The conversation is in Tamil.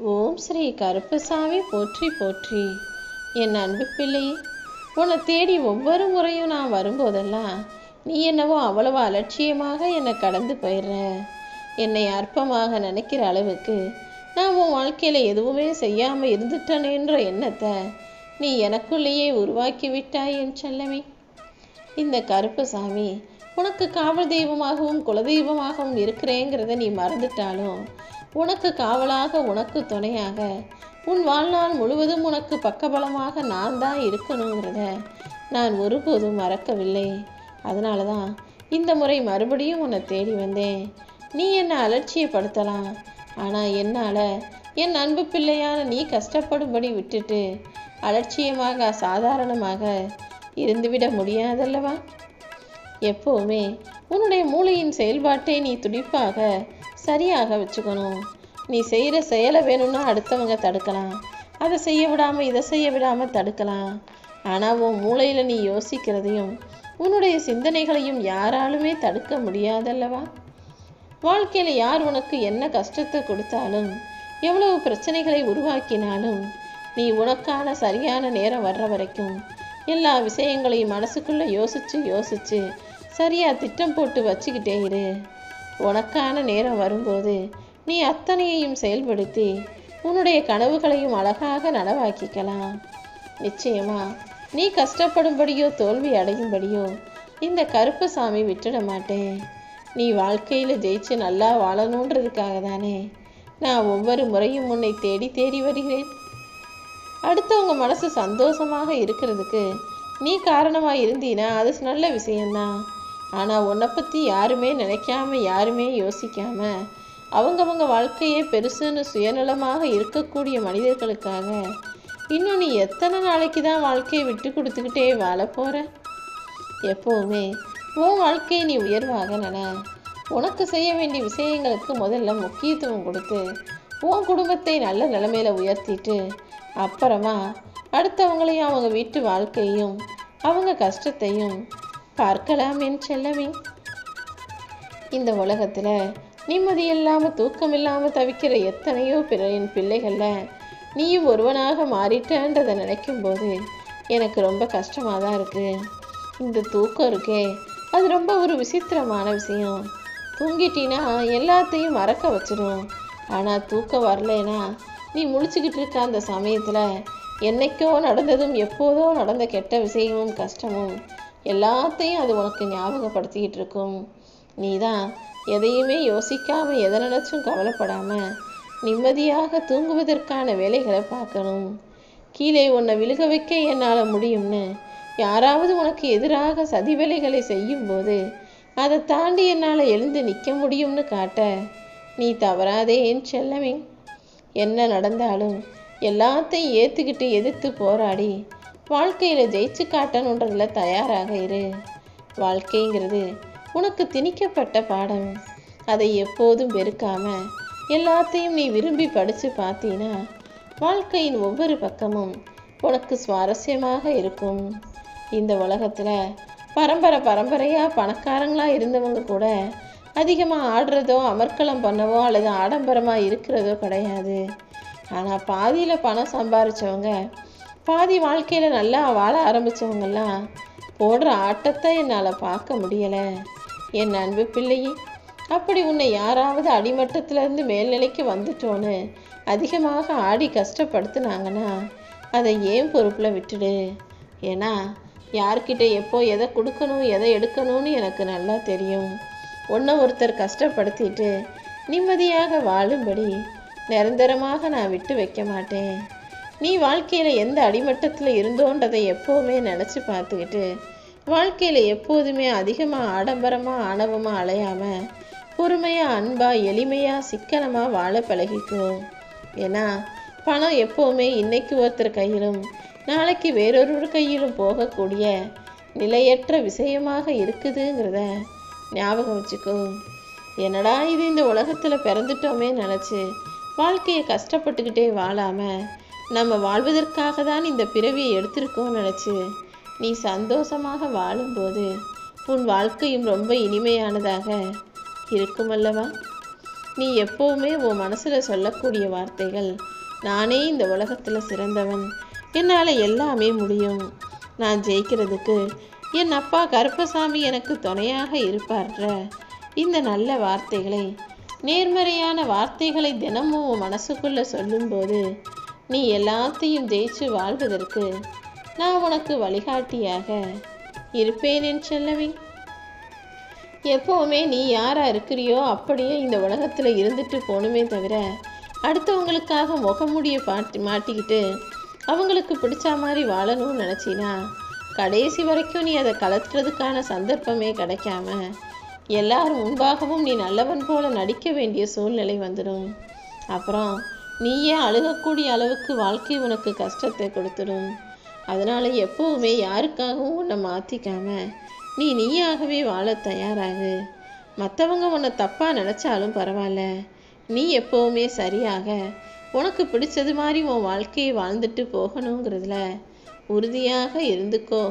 ஓம் ஸ்ரீ கருப்பசாமி போற்றி போற்றி. என் அன்பு பிள்ளையே, உன்னை தேடி ஒவ்வொரு முறையும் நான் வரும்போதெல்லாம் நீ என்னவோ அவ்வளவு அலட்சியமாக என்னை கடந்து போயிடுற. என்னை அற்பமாக நினைக்கிற அளவுக்கு நான் உன் வாழ்க்கையில் எதுவுமே செய்யாமல் இருந்துட்டனேன்ற எண்ணத்தை நீ எனக்குள்ளேயே உருவாக்கி விட்டாய் என் செல்லமே. இந்த கருப்பசாமி உனக்கு காவல் தெய்வமாகவும் குலதெய்வமாகவும் இருக்கிறேங்கிறத நீ மறந்துட்டாலும் உனக்கு காவலாக, உனக்கு துணையாக, உன் வாழ்நாள் முழுவதும் உனக்கு பக்கபலமாக நான் தான் இருக்கணுங்கிறத நான் ஒருபோதும் மறக்கவில்லை. அதனால தான் இந்த முறை மறுபடியும் உன்னை தேடி வந்தேன். நீ என்னை அலட்சியப்படுத்தலாம், ஆனால் என்னால் என் அன்பு பிள்ளையான நீ கஷ்டப்படும்படி விட்டுட்டு அலட்சியமாக சாதாரணமாக இருந்துவிட முடியாதல்லவா? எப்போவுமே உன்னுடைய மூளையின் செயல்பாட்டை நீ துடிப்பாக சரியாக வச்சுக்கணும். நீ செய்கிற செயலை வேணும்னா அடுத்தவங்க தடுக்கலாம், அதை செய்ய விடாமல் இதை செய்ய விடாமல் தடுக்கலாம். ஆனால் உன் மூளையில் நீ யோசிக்கிறதையும் உன்னுடைய சிந்தனைகளையும் யாராலுமே தடுக்க முடியாதல்லவா? வாழ்க்கையில் யார் உனக்கு என்ன கஷ்டத்தை கொடுத்தாலும், எவ்வளவு பிரச்சனைகளை உருவாக்கினாலும், நீ உனக்கான சரியான நேரம் வர்ற வரைக்கும் எல்லா விஷயங்களையும் மனசுக்குள்ளே யோசித்து சரியாக திட்டம் போட்டு வச்சுக்கிட்டே இரு. உனக்கான நேரம் வரும்போது நீ அத்தனையையும் செயல்படுத்தி உன்னுடைய கனவுகளையும் அழகாக நனவாக்கிக்கலாம். நிச்சயமா நீ கஷ்டப்படும்படியோ தோல்வி அடையும்படியோ இந்த கருப்பசாமி விட்டுட மாட்டேன். நீ வாழ்க்கையில் ஜெயிச்சு நல்லா வாழணுன்றதுக்காக தானே நான் ஒவ்வொரு முறையும் உன்னை தேடி தேடி வருகிறேன். அடுத்தவங்க மனசு சந்தோஷமாக இருக்கிறதுக்கு நீ காரணமாக இருந்தீனா அது நல்ல விஷயந்தான். ஆனால் உன்னை பற்றி யாருமே நினைக்காம, யாருமே யோசிக்காம, அவங்கவங்க வாழ்க்கையே பெருசுன்னு சுயநலமாக இருக்கக்கூடிய மனிதர்களுக்காக இன்னும் நீ எத்தனை நாளைக்கு தான் வாழ்க்கையை விட்டு கொடுத்துக்கிட்டே வாழ போகிற? எப்போவுமே உன் வாழ்க்கையை நீ உயர்வாக நினை. உனக்கு செய்ய வேண்டிய விஷயங்களுக்கு முதல்ல முக்கியத்துவம் கொடுத்து உன் குடும்பத்தை நல்ல நிலைமையில் உயர்த்திட்டு அப்புறமா அடுத்தவங்களையும் அவங்க வீட்டு வாழ்க்கையும் அவங்க கஷ்டத்தையும் பார்க்கலாம் என் செல்லமே. இந்த உலகத்தில் நிம்மதி இல்லாமல் தூக்கம் இல்லாமல் தவிக்கிற எத்தனையோ என் பிள்ளைகளில் நீயும் ஒருவனாக மாறிட்டன்றதை நினைக்கும் போது எனக்கு ரொம்ப கஷ்டமாக தான் இருக்குது. இந்த தூக்கம் இருக்கே, அது ரொம்ப ஒரு விசித்திரமான விஷயம். தூங்கிட்டினா எல்லாத்தையும் மறக்க வச்சிடும். ஆனால் தூக்கம் வரலைன்னா நீ முழிச்சுக்கிட்டு இருக்க அந்த சமயத்தில் என்னைக்கோ நடந்ததும் எப்போதோ நடந்த கெட்ட விஷயமும் கஷ்டமும் எல்லாத்தையும் அது உனக்கு ஞாபகப்படுத்திக்கிட்டு இருக்கும். நீ தான் எதையுமே யோசிக்காமல், எதை நினச்சும் கவலைப்படாமல் நிம்மதியாக தூங்குவதற்கான வேலைகளை பார்க்கணும். கீழே உன்னை விழுக வைக்க என்னால் முடியும்னு யாராவது உனக்கு எதிராக சதி வேலைகளை செய்யும்போது அதை தாண்டி என்னால் எழுந்து நிற்க முடியும்னு காட்ட நீ தவறாதே என் செல்லமே. என்ன நடந்தாலும் எல்லாத்தையும் ஏற்றுக்கிட்டு எதிர்த்து போராடி வாழ்க்கையில் ஜெயிச்சு காட்டணுன்றதில் தயாராக இரு. வாழ்க்கைங்கிறது உனக்கு திணிக்கப்பட்ட பாடம். அதை எப்போதும் வெறுக்காம எல்லாத்தையும் நீ விரும்பி படித்து பார்த்தீன்னா வாழ்க்கையின் ஒவ்வொரு பக்கமும் உனக்கு சுவாரஸ்யமாக இருக்கும். இந்த உலகத்தில் பரம்பரையாக பணக்காரங்களாக இருந்தவங்க கூட அதிகமாக ஆடுறதோ அமர்க்களம் பண்ணவோ அல்லது ஆடம்பரமாக இருக்கிறதோ கிடையாது. ஆனால் பாதியில் பணம் சம்பாரித்தவங்க, பாதி வாழ்க்கையில் நல்லா வாழ ஆரம்பித்தவங்கெல்லாம் போடுற ஆட்டத்தை என்னால் பார்க்க முடியலை என் அன்பு பிள்ளையே. அப்படி உன்னை யாராவது அடிமட்டத்திலேருந்து மேல்நிலைக்கு வந்துட்டோன்னு அதிகமாக ஆடி கஷ்டப்படுத்துனாங்கன்னா அதை ஏன் பொறுப்பில் விட்டுடு. ஏன்னா யார்கிட்ட எப்போ எதை கொடுக்கணும் எதை எடுக்கணும்னு எனக்கு நல்லா தெரியும். ஒன்றை ஒருத்தர் கஷ்டப்படுத்திட்டு நிம்மதியாக வாழும்படி நிரந்தரமாக நான் விட்டு வைக்க மாட்டேன். நீ வாழ்க்கையில் எந்த அடிமட்டத்தில் இருந்தோன்றதை எப்போவுமே நினச்சி பார்த்துக்கிட்டு வாழ்க்கையில் எப்போதுமே அதிகமாக ஆடம்பரமாக ஆணவமாக அலையாமல் பொறுமையாக, அன்பாக, எளிமையாக, சிக்கனமாக வாழ பழகிக்கும். ஏன்னா பணம் எப்போவுமே இன்னைக்கு ஒருத்தர் கையிலும் நாளைக்கு வேறொரு கையிலும் போகக்கூடிய நிலையற்ற விஷயமாக இருக்குதுங்கிறத ஞாபகம் வச்சுக்கோ. என்னடா இது, இந்த உலகத்தில் பிறந்துட்டோமே நினச்சி வாழ்க்கையை கஷ்டப்பட்டுக்கிட்டே வாழாமல் நம்ம வாழ்வதற்காக தான் இந்த பிறவியை எடுத்திருக்கோம் நினச்சி நீ சந்தோஷமாக வாழும்போது உன் வாழ்க்கையும் ரொம்ப இனிமையானதாக இருக்குமல்லவா? நீ எப்போவுமே உன் மனசில் சொல்லக்கூடிய வார்த்தைகள், நானே இந்த உலகத்தில் சிறந்தவன், என்னால் எல்லாமே முடியும், நான் ஜெயிக்கிறதுக்கு என் அப்பா கருப்பசாமி எனக்கு துணையாக இருப்பார்ன்ற இந்த நல்ல வார்த்தைகளை, நேர்மறையான வார்த்தைகளை தினமும் உன் மனசுக்குள்ளே சொல்லும்போது நீ எல்லாத்தையும் ஜெயிச்சு வாழ்வதற்கு நான் உனக்கு வழிகாட்டியாக இருப்பேன் என் செல்லவே. எப்போவுமே நீ யாரா இருக்கிறியோ அப்படியே இந்த உலகத்தில் இருந்துட்டு போகணுமே தவிர அடுத்தவங்களுக்காக முகமுடிய மாட்டிக்கிட்டு அவங்களுக்கு பிடிச்ச மாதிரி வாழணும்னு நினச்சினா கடைசி வரைக்கும் நீ அதை கலத்துறதுக்கான சந்தர்ப்பமே கிடைக்காம எல்லாரும் முன்பாகவும் நீ நல்லவன் போல நடிக்க வேண்டிய சூழ்நிலை வந்துடும். அப்புறம் நீயே அழுகக்கூடிய அளவுக்கு வாழ்க்கை உனக்கு கஷ்டத்தை கொடுத்துடும். அதனால் எப்போவுமே யாருக்காகவும் உன்னை மாற்றிக்காம நீயாகவே வாழ தயாராகு. மற்றவங்க உன்னை தப்பாக நினச்சாலும் பரவாயில்ல, நீ எப்போவுமே சரியாக உனக்கு பிடிச்சது மாதிரி உன் வாழ்க்கையை வாழ்ந்துட்டு போகணுங்கிறதுல உறுதியாக இருந்துக்கோ.